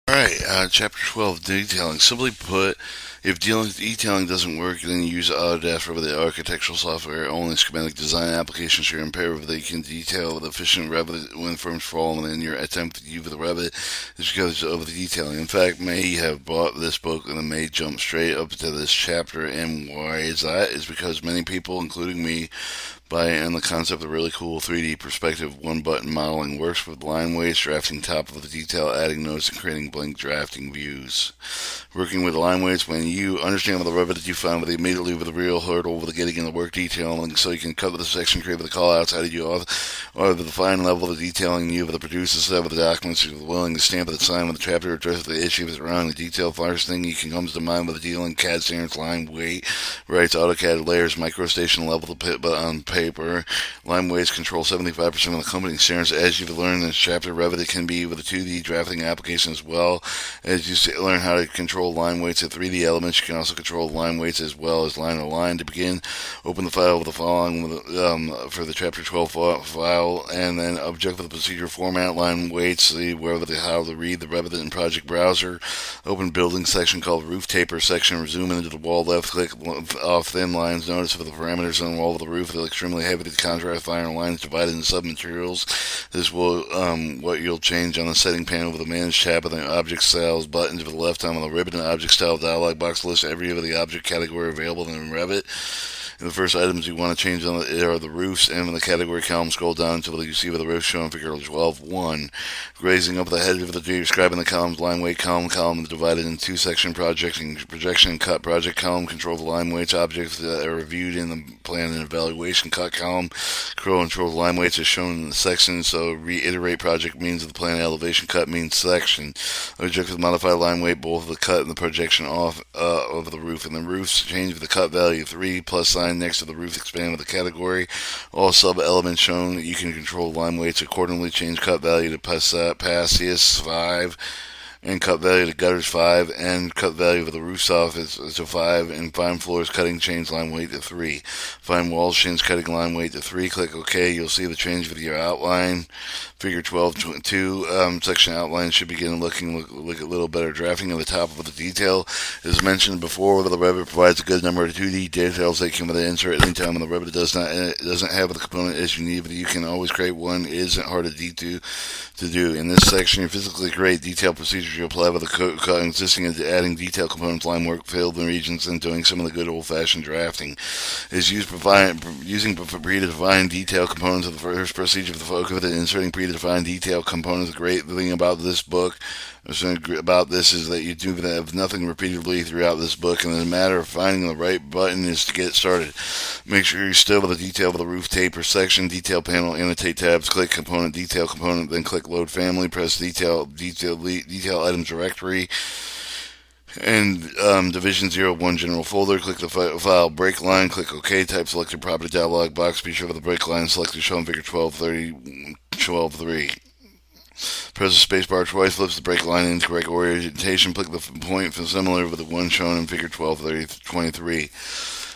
Alright, Chapter 12, Detailing. Simply put, if detailing doesn't work, then you use Autodesk Revit, the architectural software, only schematic design applications are imperative that you can detail with efficient Revit when firms fall within your attempt to use the Revit is because of the detailing. In fact, may have bought this book and then may jump straight up to this chapter, and why is that? Is because many people, including me, buy in the concept of really cool 3D perspective one-button modeling works with line weights, drafting top of the detail, adding notes, and creating blank drafting views. Working with line weights, when you understand what the Revit that you found with immediately with the real hurdle with the getting in the work detailing, so you can cut with the section, create with the callouts, how did you or the fine level of the detailing you with the producer set with the documents, you're willing to stamp with the sign with the chapter, address the issue with around the detail. First thing you can comes to mind with the dealing CAD standards, line weight, writes AutoCAD layers, microstation level the pit, but on paper. Line weights control 75% of the company standards. As you've learned in this chapter, Revit can be with a 2D drafting application as well. As you learn how to control line weights at 3D elements, you can also control line weights as well as line to line. To begin, open the file with the following for the chapter 12 file, and then object with the procedure format, line weights, see wherever the how to read the Revit in project browser. Open building section called roof taper section, zoom into the wall, left click off thin lines. Notice for the parameters on the wall of the roof, they're extremely heavy. The contrast iron lines divided into submaterials. This will what you'll change on the setting panel with the manage tab and the object styles button to the left on the ribbon and object style dialog box list every of the object category available in Revit. And the first items you want to change on are the roofs, and in the category column, scroll down until you see where the roof shown in figure 12.1. Raising up the head of the tree, describing the columns, line weight column is divided in two section projection and cut. Project column control the line weights objects that are reviewed in the plan and evaluation. Cut column control the line weights as shown in the section. So reiterate project means of the plan elevation, cut means section. Object with modified line weight, both the cut and the projection off of the roof. And the roofs change with the cut value 3 plus sign next to the roof, expand with the category. All sub-elements shown, you can control line weights accordingly. Change cut value to Passius 5, and cut value to gutters 5, and cut value for the roof off is to 5, and fine floors cutting change line weight to 3. Fine walls change cutting line weight to 3. Click OK. You'll see the change with your outline. Figure 12.2 section outline should begin looking a little better. Drafting at the top of the detail. As mentioned before, the Revit provides a good number of 2D details that can insert at any time, and the Revit doesn't have the component as you need, but you can always create one. It isn't hard to do. In this section, you physically create detailed procedures you apply with the consisting of adding detail components, line work, filled in regions, and doing some of the good old-fashioned drafting. Is using predefined detail components of the first procedure for the focus and inserting predefined detail components. The great thing about this book is that you do have nothing repeatedly throughout this book, and the matter of finding the right button is to get started. Make sure you're still with the detail of the roof taper section, detail panel, annotate tabs, click component, detail component, then click load family, press detail items directory, and division 01 general folder. Click the file break line, click OK, type selected property dialog box. Be sure for the break line selected shown figure 12.3. Press the spacebar twice, flips the break line into correct orientation. Click the point for similar with the one shown in figure 12.23.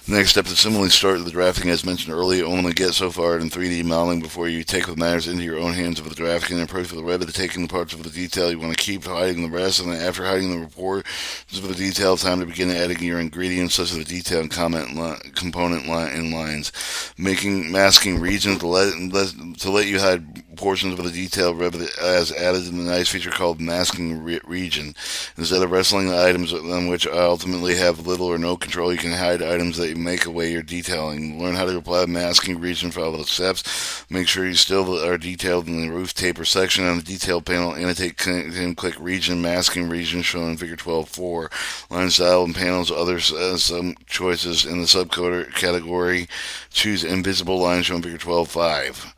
Next step is similarly start the drafting as mentioned earlier. Only get so far in 3D modeling before you take the matters into your own hands with the drafting and approach for the Revit to taking the parts of the detail. You want to keep hiding the rest, and then after hiding the report for the detail, time to begin adding your ingredients such as the detail and component and lines. Masking regions to let you hide portions of the detail. Revit has added a nice feature called masking region. Instead of wrestling the items on which ultimately have little or no control, you can hide items that you make away your detailing. Learn how to apply the masking region for all the steps. Make sure you still are detailed in the roof taper section. On the detail panel, annotate and click region, masking region shown in figure 12.4. Line style and panels, other some choices in the subcode category. Choose invisible line shown in figure 12.5.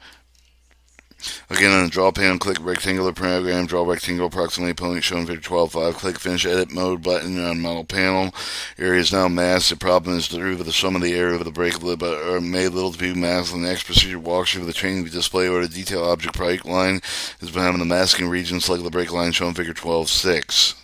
Again, on the draw panel, click rectangular program, draw rectangle approximately point shown in figure 12.5. Click finish edit mode button on model panel. Area is now masked. The problem is the root of the sum of the area of the break but are made little to be masked. The next procedure walks through the training display or the detail object break line is behind the masking region. Select the break line shown in figure 12.6.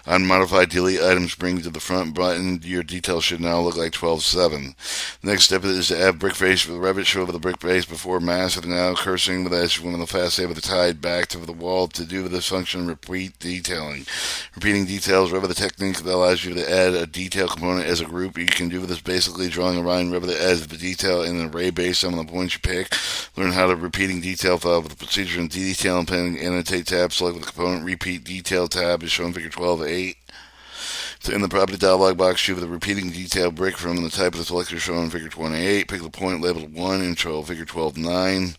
Unmodified delete items bring to the front button. Your detail should now look like 12.7. Next step is to add brick face with Revit. Show over the brick face before mask. Now cursing with edge when the fast save with the tide back to the wall. To do this function, repeat detailing. Repeating details. Revit the technique that allows you to add a detail component as a group. You can do this basically drawing a line. Revit that adds the detail in an array based on the points you pick. Learn how to repeating detail file with the procedure and detail and planning annotate tab. Select the component repeat detail tab is shown figure 12.8. In the property dialog box, choose the repeating detail brick from the type of the selector shown in figure 28. Pick the point labeled 1 and show figure 12.9.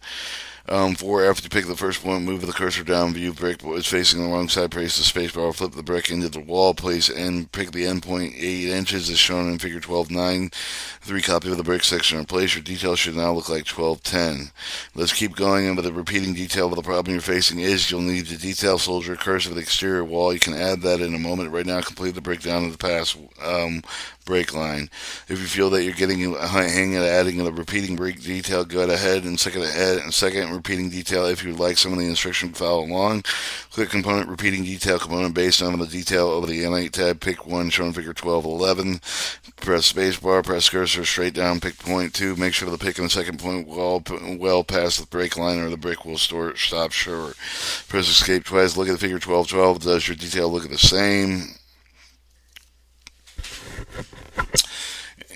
4. After you pick the first point, move the cursor down, view brick is facing the wrong side, place the spacebar, flip the brick into the wall, place and pick the end point 8 inches as shown in figure 12.9. 3. Copy of the brick section and place. Your detail should now look like 12.10. Let's keep going, and with the repeating detail of the problem you're facing is you'll need the detail soldier cursor of the exterior wall. You can add that in a moment. Right now, complete the brick down to the pass break line. If you feel that you're getting a hang at adding a repeating brick detail, go ahead and second repeating detail. If you'd like some of the instruction, follow along. Click component repeating detail component based on the detail over the N8 tab. Pick one shown figure 12.11. Press spacebar, press cursor straight down, pick point 2. Make sure the pick in the second point well past the break line or the brick will stop short. Press escape twice. Look at the figure 12.12. Does your detail look the same?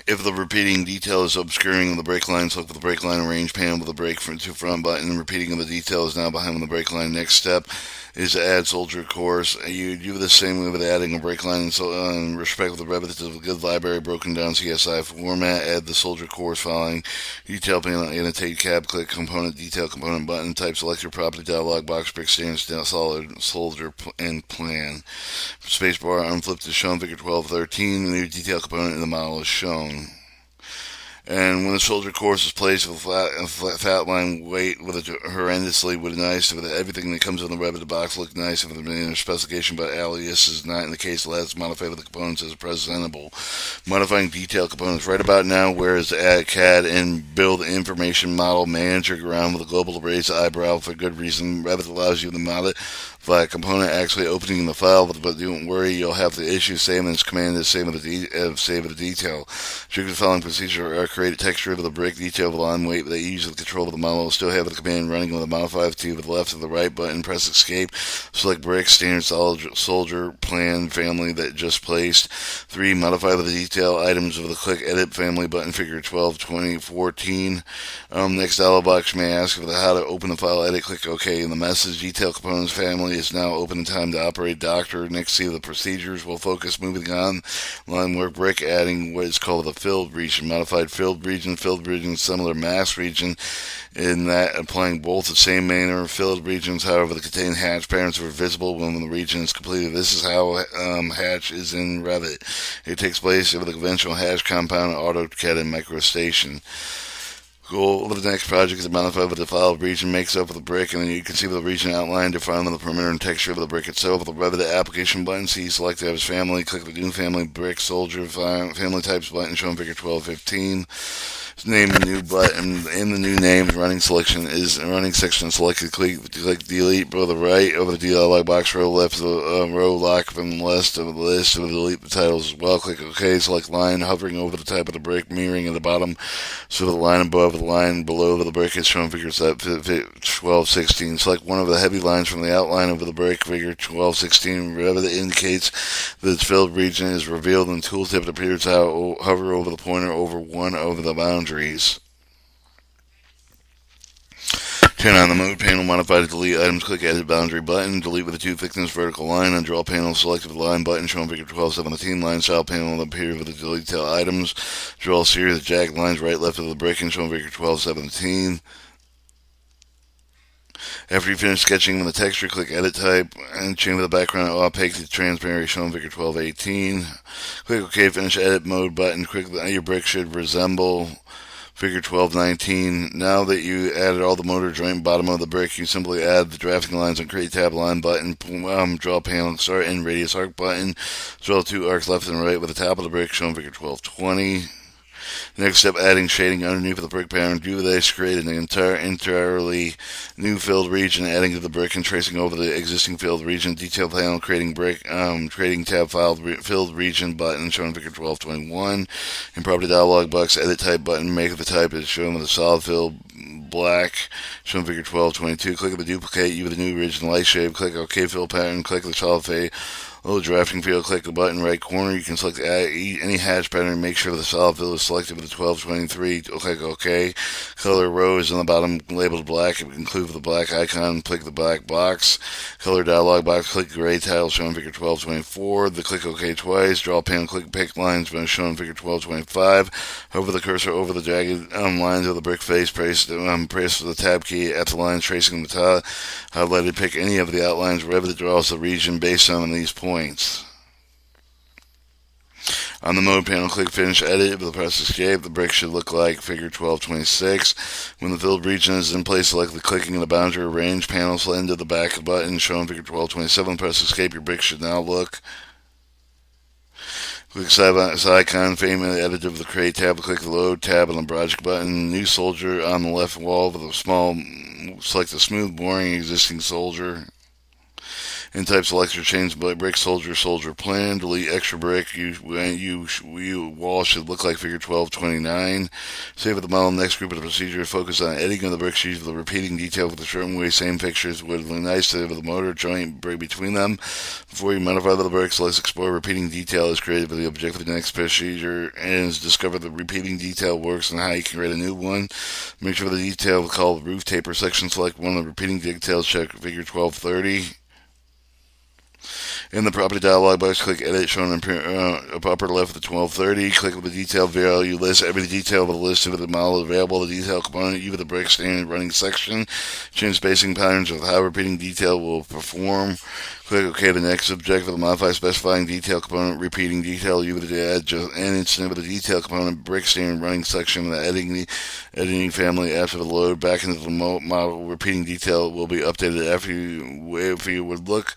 If the repeating detail is obscuring the brake line, select the brake line arrange panel with the brake to front button. Repeating of the detail is now behind the brake line. Next step is to add soldier course. You do the same way with adding a brake line in respect of the Revit to a good library broken down CSI format. Add the soldier course following detail panel, annotate tab, click component detail component button, type select your property dialog box, brick stands down solid soldier and plan. Spacebar unflipped is shown figure 12.13. The new detail component in the model is shown. And when the soldier course is placed with a fat line weight with a horrendously with nice, with everything that comes in the Revit box look nice with the specification, but alias is not in the case. Let's modify with the components as presentable. Modifying detail components right about now. Whereas add CAD and build information model manager around with a global raise eyebrow for good reason. Revit allows you to mod it by a component actually opening the file, but don't worry, you'll have to issue save as command as save of the detail. Trigger the following procedure: create a texture of the brick detail of the line weight that you use with control of the model. Still have the command running with the modify to the left or the right button. Press escape. Select brick standard soldier plan family that just placed. 3. Modify the detail items with the click edit family button. Figure 12, 20, 14. Next dialog box may ask for how to open the file. Edit. Click OK. In the message detail components family is now open in time to operate. Doctor. Next, see the procedures. We'll focus moving on. Line work brick, adding what is called the filled region. Modified filled region, similar mass region, in that applying both the same manner. Filled regions, however, that contain hatch patterns are visible when the region is completed. This is how hatch is in Revit. It takes place with the conventional hatch compound, AutoCAD, and MicroStation. Go over the next project is modified with the file region makes up of the brick, and then you can see the region outlined defined on the perimeter and texture of the brick itself. With the Revit application button, see select as family, click the new family brick soldier family types button shown figure 12.15. Name the new button. In the new name, running section selected. Click delete. Go to the right over the dialog box. Row left of the row lock from the list of the list. Delete the titles as well. Click OK. Select line hovering over the type of the brick, mirroring at the bottom. So the line above the line below the brick is shown figure 12.16. Select one of the heavy lines from the outline over the brick. Figure 12.16. Revit indicates that its filled region is revealed in the tooltip. It appears to hover over the pointer over one of the boundaries. Turn on the mode panel, modify to delete items, click edit boundary button, delete with the 2 thickness vertical line, on draw panel, select the line button shown figure 12.17, line style panel will appear with the delete tail items, draw a series of jagged lines right left of the brick and shown figure 12.17. After you finish sketching with the texture, click edit type and change the background opaque to transparent shown figure 12.18. Click OK, finish edit mode button, your brick should resemble figure 12.19. Now that you added all the motor joint bottom of the brick, you simply add the drafting lines and create tab line button, draw panel, start and radius arc button, draw 2 arcs left and right with the top of the brick shown figure 12.20. Next step, adding shading underneath the brick pattern. Do this, create an entirely new filled region, adding to the brick and tracing over the existing filled region. Detail panel, creating tab filled region button, shown in figure 1221. In property dialog box, edit type button, make the type is shown with a solid fill black, shown in figure 1222. Click on the duplicate, use the new original light shade. Click OK fill pattern, click the solid fade. Drafting field, click the button right corner. You can select any hatch pattern. Make sure the solid fill is selected with the 1223. Click OK. Color row is on the bottom labeled black. Include the black icon. Click the black box. Color dialog box. Click gray tile shown in figure 1224. Click OK twice. Draw panel. Click pick lines shown in figure 1225. Hover the cursor over the jagged lines of the brick face. Press the tab key at the lines tracing the tile. Highlighted. Pick any of the outlines. Revit draws the region based on these points. On the mode panel, click Finish Edit. With the press Escape, the brick should look like figure 1226. When the filled region is in place, select the clicking in the boundary range panel, slide into the back of the button shown in figure 1227. Press Escape. Your brick should now look. Click side icon, family edit of the Create tab. Click the Load tab on the Project button. New soldier on the left wall with a small. Select the smooth, boring existing soldier. In type selector, change brick soldier plan. Delete extra brick. Wall should look like figure 1229. Save with the model. Next group of the procedure. Focus on editing of the bricks. Use the repeating detail with a certain way. Same pictures would be nice to have the motor joint break between them. Before you modify the bricks, let's explore repeating detail is created with the objective. The next procedure is discover the repeating detail works and how you can create a new one. Make sure the detail called roof taper section. Select one of the repeating details. Check figure 1230. In the property dialog box, click Edit, shown in upper left of the 1230. Click the detail value list. Every detail of the list of the model is available. The detail component, you with the brick standard running section. Change spacing patterns of how repeating detail will perform. Click OK. The next objective, modify specifying detail component, repeating detail. You with the add just an instant with the detail component, brick standard running section. The editing family after the load back into the model. Repeating detail will be updated after you would look.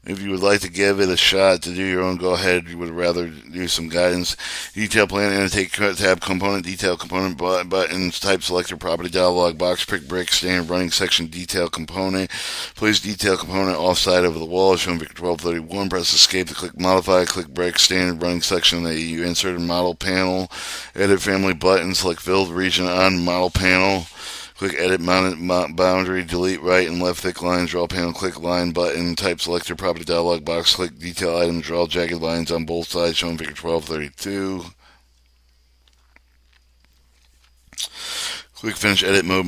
If you would like to give it a shot to do your own, go ahead. You would rather do some guidance. Detail plan, annotate tab component, detail component buttons, type selector, property dialog box, pick brick, standard running section, detail component. Place detail component offside over the wall, shown in figure 1231. Press escape to click modify, click brick, standard running section that you inserted model panel. Edit family button, select filled region on model panel. Click Edit Boundary, delete right and left thick lines, draw panel, click Line button, type selector, property dialog box, click Detail items, draw jagged lines on both sides, shown in figure 1232. Click Finish Edit Mode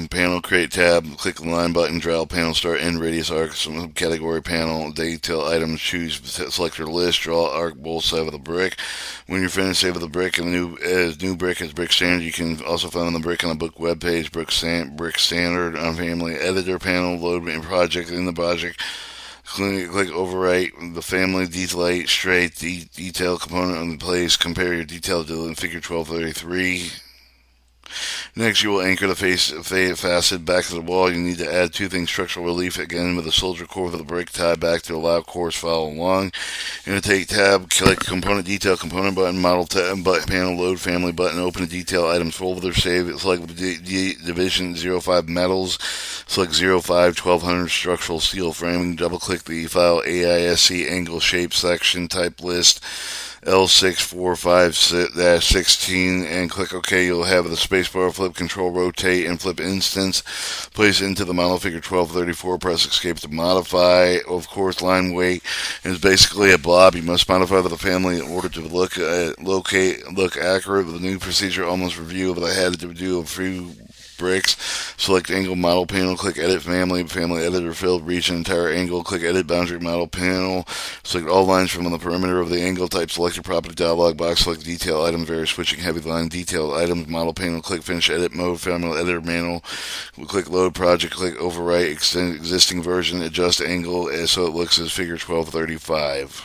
panel, Create tab, click the Line button, draw panel, start end radius arc, category panel, detail items, choose selector list, draw arc both sides of the brick. When you're finished, save the brick and new brick as brick standard. You can also find the brick on the book web page, brick standard on family editor panel, load project in the project. Click overwrite the family detail straight detail component on the place. Compare your detail to figure 1233. Next, you will anchor the facet back to the wall. You need to add two things: structural relief again with the soldier core for the brick tied back to allow cores follow along. Annotate tab, click component detail component button, model tab panel, load family button, open the detail items folder, save it, select division 05 metals, select 05 1200 structural steel framing, double click the file AISC angle shape section, type list L645-16 and click OK. You'll have the spacebar, flip, control, rotate, and flip instance. Place it into the model figure 1234. Press escape to modify. Of course, line weight is basically a blob. You must modify the family in order to look accurate. With the new procedure, almost review of the had to do a few bricks. Select angle model panel, click edit family editor filled region entire angle, click edit boundary model panel, select all lines from the perimeter of the angle, type selected property dialog box, select detail item, various switching heavy line detail items, model panel, click finish edit mode, family editor manual, click load project, click overwrite extend existing version, adjust angle so it looks as figure 1235.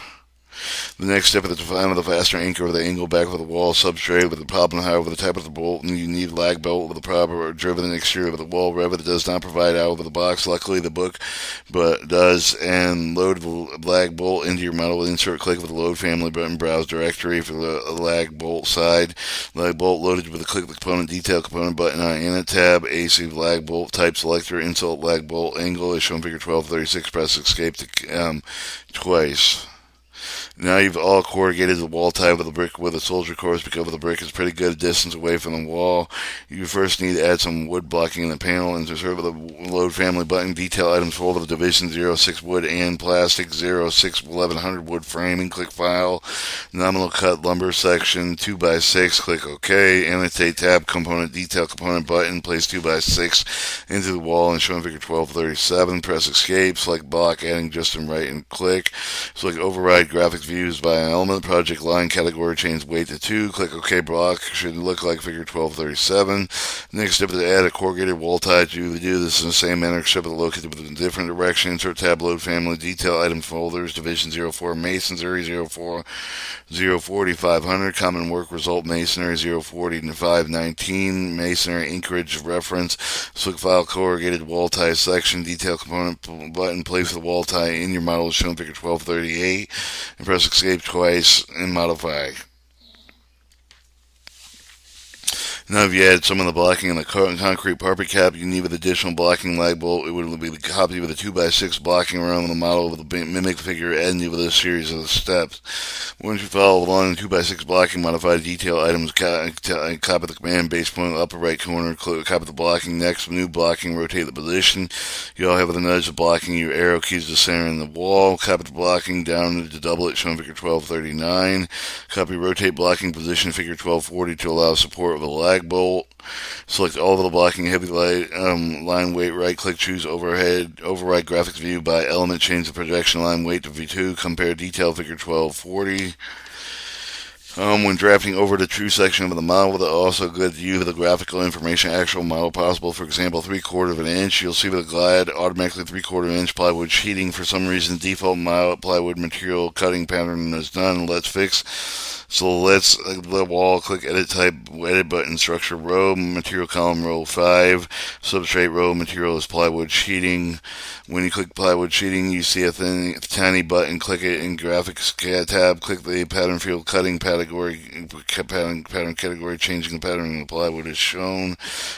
The next step is to define with a fastener anchor with the angle back of the wall substrate with the problem high over the type of the bolt, and you need a lag bolt with a proper driven exterior of the wall. Revit does not provide out of the box. Luckily, the book but does, and load the lag bolt into your model. Insert click with the load family button. Browse directory for the lag bolt side. Lag bolt loaded with a click the component detail component button on Init tab. AC lag bolt type selector. Insert lag bolt angle is shown figure 1236. Press escape twice. Now you've all corrugated the wall tie with a brick with a soldier course because the brick is pretty good distance away from the wall. You first need to add some wood blocking in the panel and insert with the load family button. Detail items folder of division 06 wood and plastic 06 1100 wood framing. Click file. Nominal cut lumber section 2x6. Click OK. Annotate tab component detail component button. Place 2x6 into the wall and show in figure 1237. Press escape. Select block adding just and right and click. Select override graphics views by an element. Project line category change weight to 2. Click OK. Block should look like figure 1237. Next step is to add a corrugated wall tie. To do this in the same manner except located with a different direction. Insert tab load family detail item folders division 04 masonry 04 040 500 common work result masonry 040 519 masonry anchorage reference. Select file corrugated wall tie section detail component button. Place the wall tie in your model shown figure 1238 and press escape twice and modify. Now, if you add some of the blocking in the concrete parapet cap, you need with additional blocking lag bolt. It would be copied with a 2x6 blocking around the model with a mimic figure ending with a series of steps. Once you follow along the 2x6 blocking, modify detail items, copy the command base point upper right corner, copy the blocking. Next, new blocking, rotate the position. You all have with a nudge the blocking, your arrow keys to center in the wall. Copy the blocking down to double it, shown figure 1239. Copy rotate blocking position figure 1240 to allow support of the lag bolt. Select all of the blocking heavy line weight. Right click, choose override graphics view by element. Change the projection line weight to V2. Compare detail figure 1240. When drafting over the true section of the model, the also good view of the graphical information actual model possible. For example, 3/4 of an inch. You'll see with the glide automatically 3/4 inch plywood sheeting. For some reason, default model plywood material cutting pattern is done. Let's fix. So let's the wall, click edit type, edit button, structure row, material column row 5, substrate row, material is plywood sheeting. When you click plywood sheeting, you see a tiny button, click it in graphics tab, click the pattern field cutting category, pattern category, changing the pattern in the plywood is shown.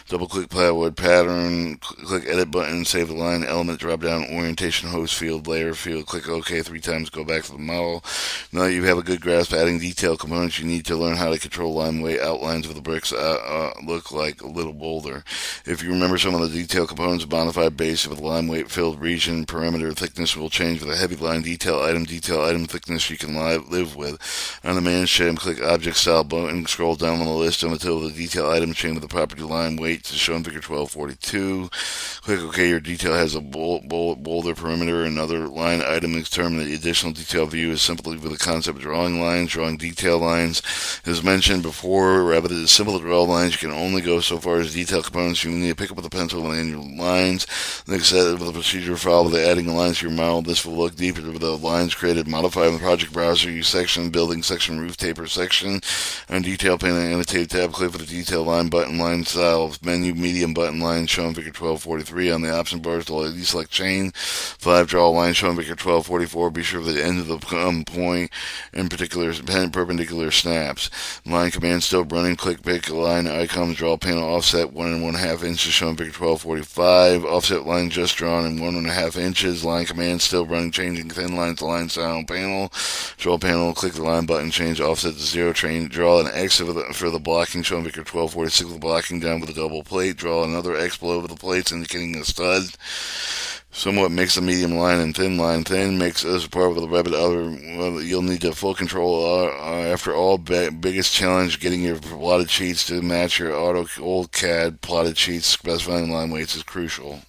Double click plywood pattern, click edit button, save the line, element drop down, orientation host field, layer field, click OK 3 times, go back to the model. Now that you have a good grasp adding detail components, you need to learn how to control line weight outlines of the bricks look like a little boulder. If you remember some of the detail components, modified base of the line weight filled region, perimeter thickness will change with a heavy line detail item thickness you can live with. On the man shim, click object style button, scroll down on the list until the detail item chain with the property line weight to show in figure 1242. Click OK. Your detail has a boulder perimeter. Another line item is determined. The additional detail view is simply with the concept of drawing lines, drawing detail lines. As mentioned before, Revit is simple to draw lines. You can only go so far as detail components. You need to pick up with a pencil and add your lines. Next step with the procedure file with adding lines to your model. This will look deeper with the lines created. Modify in the project browser. Use section, building section, roof taper section. On detail pane, annotate tab. Click for the detail line button, line style menu, medium button line shown figure 1243. On the option bars, select chain 5. Draw a line shown figure 1244. Be sure of the end of the point in particular perpendicular snaps. Line command still running. Click pick line icons. Draw panel offset 1 1/2 inches shown figure 1245. Offset line just drawn in 1 1/2 inches. Line command still running. Changing thin lines to line style panel. Draw panel. Click the line button. Change offset to 0. Draw an X for the blocking shown figure 1246 with blocking down with a double plate. Draw another X below over the plates indicating a stud. Somewhat mix the medium line and thin line. Thin mix as part of the Revit other. You'll need to full control after all. Biggest challenge getting your plotted sheets to match your old CAD plotted sheets. Specifying line weights is crucial.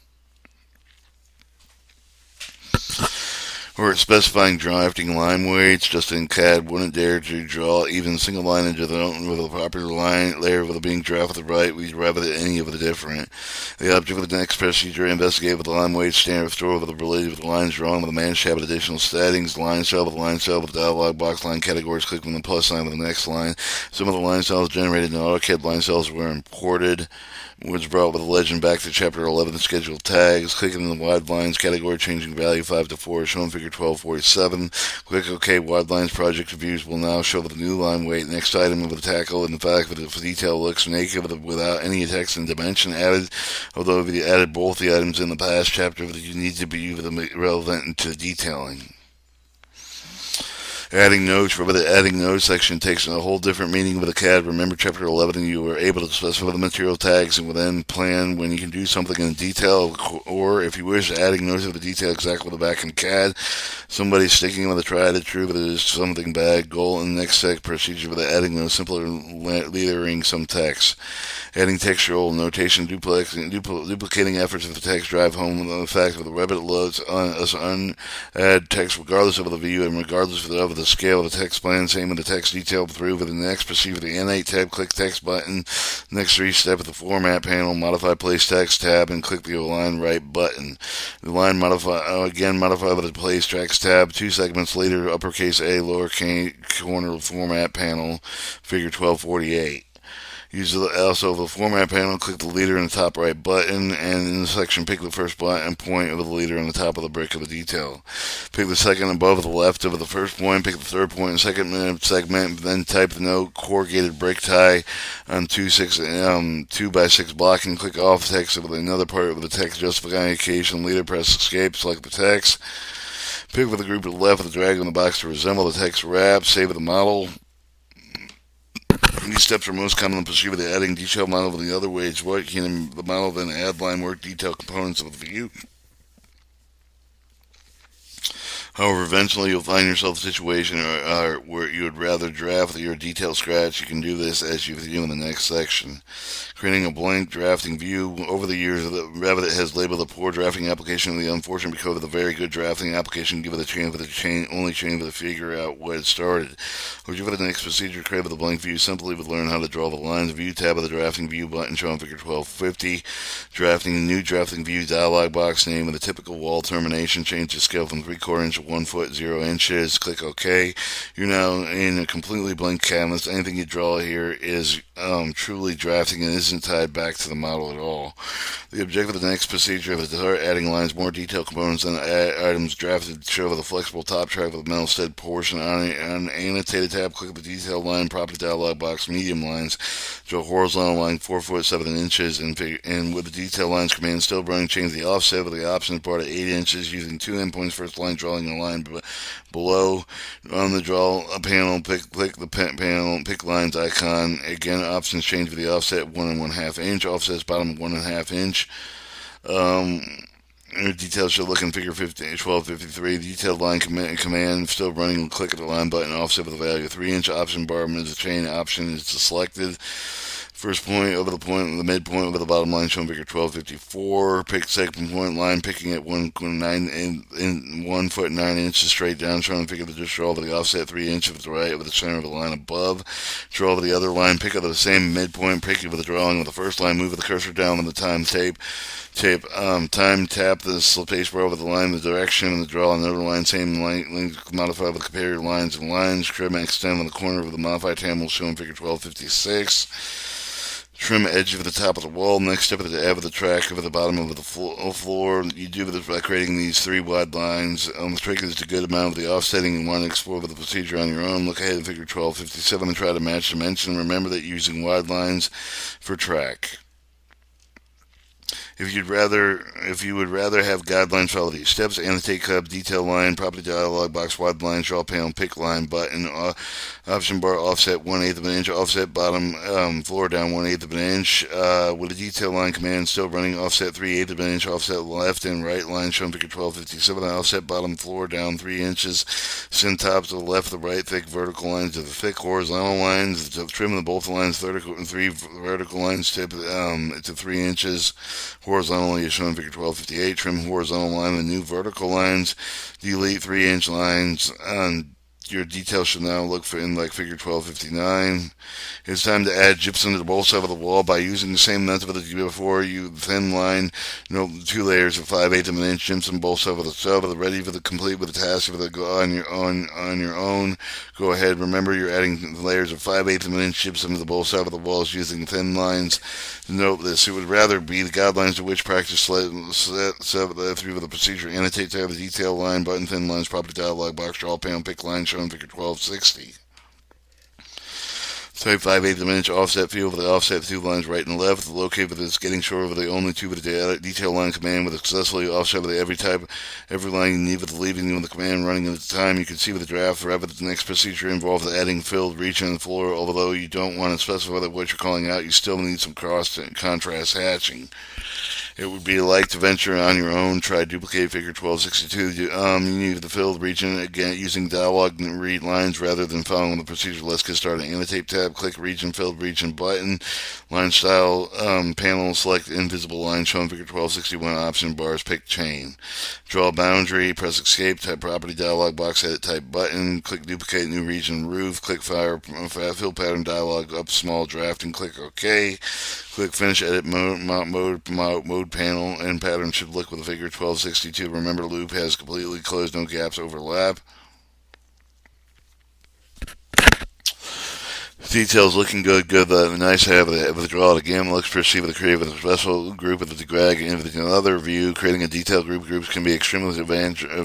or specifying drafting line weights. Just in CAD wouldn't dare to draw even a single line into the with a proper line layer with it being drafted right. We Revit any of the different. The object of the next procedure investigate with the line weight standard store with the related with the lines drawn with the managed tab with additional settings. Line cell with the line cell with the dialog box line categories. Click on the plus sign with the next line. Some of the line cells generated in AutoCAD line cells were imported, was brought with a legend back to Chapter 11 scheduled tags. Clicking on the wide lines category, changing value 5 to 4, shown figure 1247. Click OK. Wide lines project views will now show the new line weight. Next item of the tackle, in fact, the detail looks naked without any text and dimension added. Although if you added both the items in the past chapter, you need to be relevant to detailing. Adding notes. Remember the adding notes section takes a whole different meaning with the CAD. Remember chapter 11, you were able to specify the material tags and within plan when you can do something in detail, or if you wish, adding notes of the detail exactly with the back in CAD. Somebody sticking with a tried and true, but it is something bad. Goal and next step procedure with the adding notes, simpler lettering some text. Adding textual notation, duplicating efforts of the text, drive home the fact that the Revit loads add text regardless of the view and regardless of the scale of the text plan. Same with the text detail through. With the next, proceed with the N8 tab, click text button. Next three step with the format panel, modify place text tab, and click the align right button. The line modify with the place text tab. 2 segments later, uppercase A, lowercase corner format panel, figure 1248. Use also the format panel, click the leader in the top right button, and in the section pick the first button point of the leader on the top of the brick of the detail. Pick the second above the left of the first point, pick the third point in second segment, then type the note corrugated brick tie on 2x6 block and click off text with another part of the text justification. Leader, press escape, select the text. Pick with the group to the left with the drag on the box to resemble the text wrap, save the model. These steps are most commonly pursued with the adding detail model with the other ways. What can the model then add line work detail components of the view? However, eventually you'll find yourself in a situation where you would rather draft your detailed scratch. You can do this as you view in the next section. Creating a blank drafting view. Over the years, Revit has labeled a poor drafting application the unfortunate because of the very good drafting application. Give it a chance with only change to figure out what it started. Would you for the next procedure create with a blank view? Simply would learn how to draw the lines. View tab of the drafting view button shown figure 1250. Drafting new drafting view dialog box name with a typical wall termination. Change the scale from 3/4 inch to 1 foot 0 inches. Click OK. You're now in a completely blank canvas. Anything you draw here is truly drafting and isn't tied back to the model at all. The objective of the next procedure is to start adding lines, more detailed components, and items drafted to show with a flexible top track with a metal stud portion. On an annotated tab, click the detail line, property dialog box, medium lines. Draw a horizontal line 4 foot 7 inches, and with the detail lines command still running, change the offset of the options bar to 8 inches using 2 endpoints. First line drawing a line below. On the draw panel, click the panel, pick lines icon. Again, options change with the offset 1 1/2 inch. Offsets bottom 1 1/2 inch. Details should look in figure 1253. Detailed line command still running. Click the line button. Offset with a value of 3 inch. Option bar is a chain. Option is selected. First point over the point, the midpoint over the bottom line shown figure 1254. Pick second point line, picking at 1 foot 9 inches straight down, showing figure the just draw over the offset 3 inches with the right over the center of the line above. Draw over the other line, pick up the same midpoint, pick over the drawing of the first line, move the cursor down with the time tap the space bar over the line, the direction, and the draw on the other line, same length, modify with compare lines and lines, trim and extend on the corner of the modify table shown figure 1256. Trim edge of the top of the wall. Next step is to add the track over the bottom of the floor. You do this by creating these 3 wide lines. The trick is a good amount of the offsetting and want to explore with the procedure on your own. Look ahead at figure 1257 and try to match dimension. Remember that using wide lines for track. If you would rather have guidelines, follow these steps. Annotate club, detail line, property dialog box, wide line, draw panel, pick line, button, option bar, offset 1/8 of an inch, offset bottom floor down 1/8 of an inch. With a detail line command still running, offset 3/8 of an inch, offset left and right line shown figure 1257, offset bottom floor down 3 inches. Send top to the left, the right, thick vertical lines to the thick horizontal lines. Trim the both lines, 3 vertical lines tip to 3 inches. horizontally as shown in figure 1258. Trim horizontal line with new vertical lines. Delete 3-inch lines. Your detail should now look like figure 1259. It's time to add gypsum to both sides of the wall by using the same method as before. You thin line, 2 layers of 5/8 of an inch gypsum both sides of the sub. Ready for the complete with the task for the go on your own. Go ahead. Remember, you're adding layers of 5/8 of an inch gypsum to both sides of the walls using thin lines. Note this: it would rather be the guidelines to which practice through the procedure. Annotate to have the detail line, button, thin lines, property dialog box, draw panel, pick line shown in figure 1260. Type 5/8 of an inch offset field with the offset 2 lines right and left. Locate with this getting short over the only 2 with the detail line command with successfully offset with every line you need with the leaving with the command running at the time. You can see with the draft Revit the next procedure involves adding filled region and floor. Although you don't want to specify what you're calling out, you still need some contrast hatching. It would be like to venture on your own. Try duplicate figure 1262. You need the filled region again using dialog and read lines rather than following the procedure. Let's get started. Annotate tab, click region, filled region button, line style panel, select invisible line shown figure 1261. Option bars, pick chain. Draw boundary, press escape, type property dialog box, edit type button, click duplicate new region roof, click fill pattern dialog up small draft and click OK. Click finish edit mode panel and pattern should look with the figure 1262. Remember, loop has completely closed, no gaps overlap. Details looking good. Nice to have the draw it again. Let's proceed with the create with a special group with the drag and with another view. Creating a detailed groups can be extremely advantages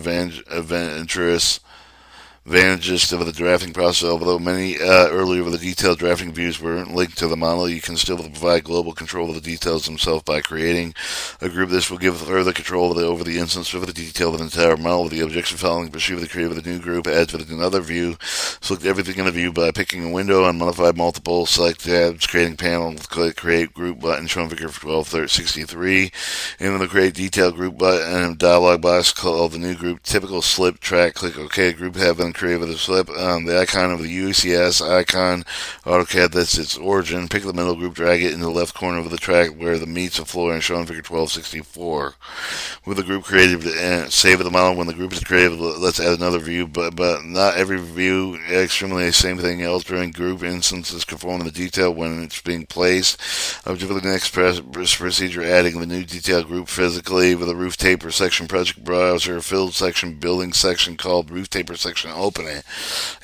of the drafting process. Although many earlier with the detailed drafting views were linked to the model, you can still provide global control of the details themselves by creating a group. This will give further control over the instance of the detail of the entire model. With the objection following, pursue the create with a new group, adds with another view. Select everything in the view by picking a window on modified multiple. Select tabs, creating panel, click create group button shown figure 1263. And with the create detail group button dialog box, called the new group typical slip track. Click OK. Group have been create with a slip. The icon of the UCS icon AutoCAD, that's its origin. Pick the middle group, drag it in the left corner of the track where the meets the floor and shown in figure 1264. With the group created, save the model. When the group is created, let's add another view, but not every view extremely the same thing else. During group instances conform to the detail when it's being placed. Objective the next procedure, adding the new detail group physically with a roof taper section, project browser, filled section, building section called roof taper section. Open it.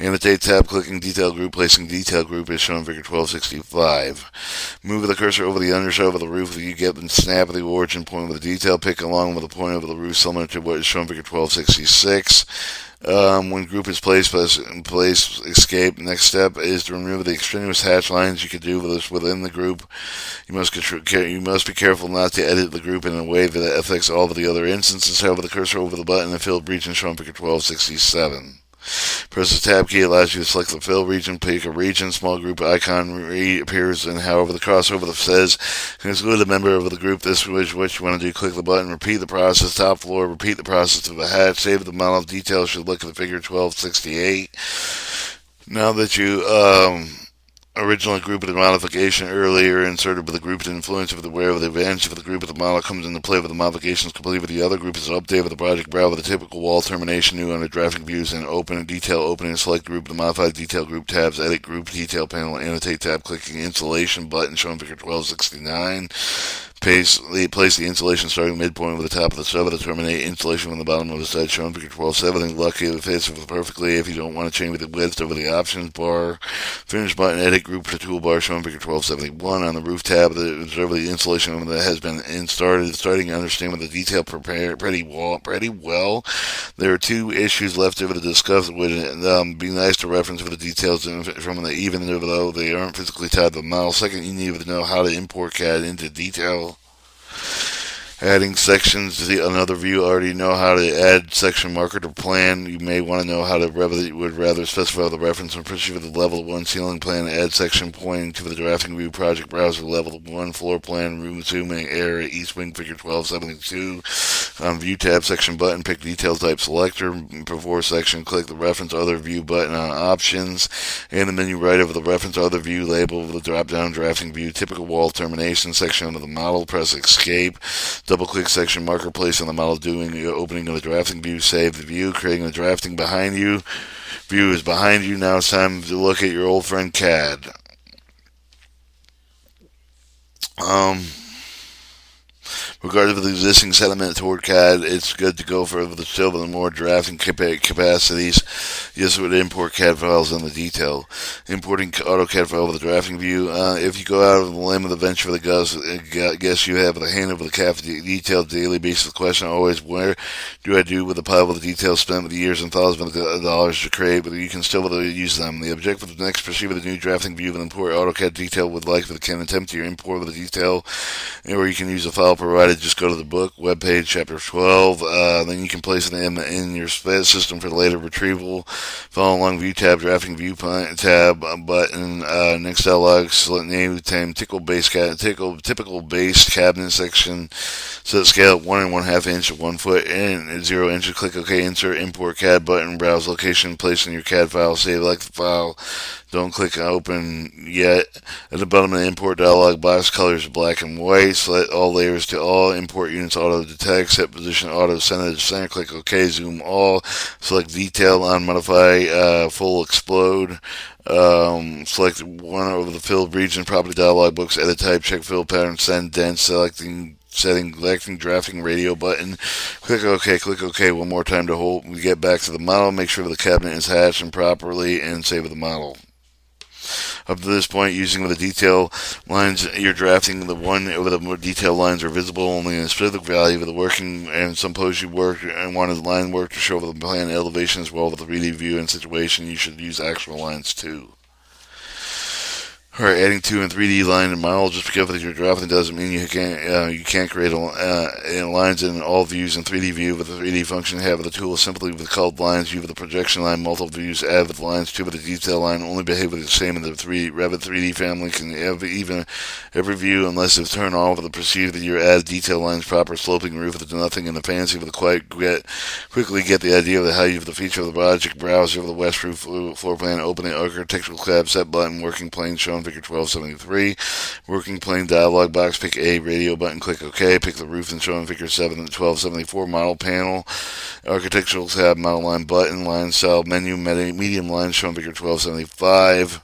Annotate tab, clicking detail group, placing detail group is shown in figure 1265. Move the cursor over the underside of the roof. You get the snap of the origin point with the detail. Pick along with the point of the roof similar to what is shown in figure 1266. When group is placed, place escape. Next step is to remove the extraneous hatch lines. You can do this within the group. You must be careful not to edit the group in a way that affects all of the other instances. However, the cursor over the button and filled region shown in figure 1267. Press the tab key, allows you to select the fill region, pick a region, small group icon appears, and however the crossover says, exclude a member of the group. This is what you want to do. Click the button, repeat the process, top floor, repeat the process to the hatch, save the model. Details should look at the figure 1268. Now that you original group of the modification earlier inserted with the group to influence of the where of the advantage of the group of the model comes into play with the modifications complete with the other group is update with the project browser with the typical wall termination new under drafting views and open and detail opening select group the modified detail group tabs edit group detail panel annotate tab clicking installation button shown figure 1269. Place the installation starting midpoint with the top of the sub to terminate installation from the bottom of the side shown figure 1270. Lucky if it fits perfectly. If you don't want to change the width over the options bar, finish button, edit group to toolbar shown figure 1271. On the roof tab, observe the installation that has been started. Starting to understand with the detail prepared pretty well. There are 2 issues left over to discuss. It would be nice to reference for the details from the even though they aren't physically tied to the model. Second, you need to know how to import CAD into detail. Adding sections to another view. Already know how to add section marker to plan. You may want to know how to Revit would rather specify the reference and proceed with the level 1 ceiling plan. Add section pointing to the drafting view project browser. Level 1 floor plan room zooming area East Wing figure 1272. On view tab section button, pick detail type selector. Before section, click the reference other view button on options. In the menu right over the reference other view label with the drop down drafting view typical wall termination section under the model. Press escape. Double-click section marker place on the model doing the opening of the drafting view. Save the view, creating the drafting behind you. View is behind you. Now it's time to look at your old friend CAD. Regardless of the existing sentiment toward CAD, it's good to go for still with the more drafting capacities. Yes, would import CAD files on the detail. Importing AutoCAD file with the drafting view. If you go out of the limb of the venture for the guess you have the hand over the CAD detail daily basis. The question always, where do I do with the pile of the details spent with the years and thousands of dollars to create, but you can still use them. The objective of the next proceed with the new drafting view and import AutoCAD detail with can attempt to import with the detail, or you can use a file provided. Just go to the book webpage, chapter 12. Then you can place it in your system for later retrieval. Follow along view tab, drafting view tab button. Next dialog, select name, time, typical base cabinet section. Set scale at 1 1/2 inch at 1 foot and 0 inches. Click OK. Insert import CAD button. Browse location. Place in your CAD file. Save like the file. Don't click open yet. At the bottom of the import dialog box, colors black and white. Select all layers to all. Import units auto detect. Set position auto center to center. Click OK. Zoom all. Select detail on modify full explode. Select one over the filled region. Property dialog box. Edit type. Check fill pattern. Send dense. Selecting drafting radio button. Click OK one more time to hold. We get back to the model. Make sure the cabinet is hatched and properly and save the model. Up to this point, using the detail lines you're drafting, the one over the more detail lines are visible only in a specific value of the working, and suppose you work and wanted line work to show the plan elevation as well with the 3D view and situation, you should use actual lines too. Alright, adding 2 and 3D line and model. Just because you're drafting doesn't mean you can't create lines in all views in 3D view. With the 3D function, have the tool simply with called lines. View with the projection line, multiple views. Add with lines 2 with the detail line. Only behave with the same in the Revit 3D family. Can have even every view unless it's turned off with the perceived that your add detail lines proper sloping roof with nothing in the fancy with the quickly get the idea of the how you have the feature of the project browser of the west roof floor plan. Open the architectural tab set button working plane shown. Figure 1273. Working plane dialog box. Pick A radio button. Click OK. Pick the roof and show in figure 1274. Model panel. Architectural tab. Model line button. Line cell menu. Medium line shown figure 1275.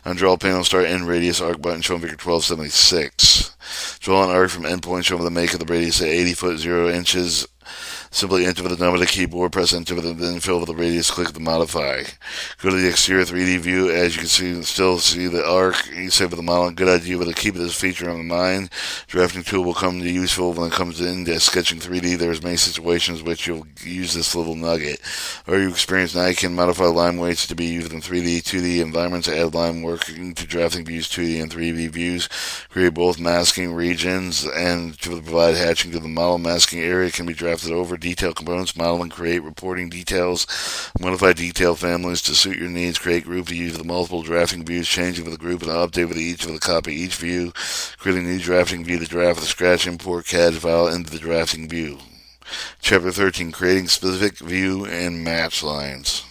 On draw panel, start end radius arc button shown figure 1276. Draw an arc from endpoint shown with the make of the radius at 80 foot 0 inches. Simply enter the number of the keyboard, press enter, then fill with the radius, click the modify. Go to the exterior 3D view. As you can still see the arc. You save with the model. Good idea, but to keep this feature in mind, drafting tool will come to useful when it comes into sketching 3D. There's many situations which you'll use this little nugget. Or you experience now you can modify line weights to be used in 3D, 2D environments. Add line working to drafting views, 2D and 3D views. Create both masking regions and to provide hatching to the model. Masking area can be drafted over detail components, model and create reporting details, modify detail families to suit your needs, create group views with multiple drafting views, changing with the group and update with each of the copy each view, creating a new drafting view to draft with a scratch, import CAD file into the drafting view. Chapter 13, creating specific view and match lines.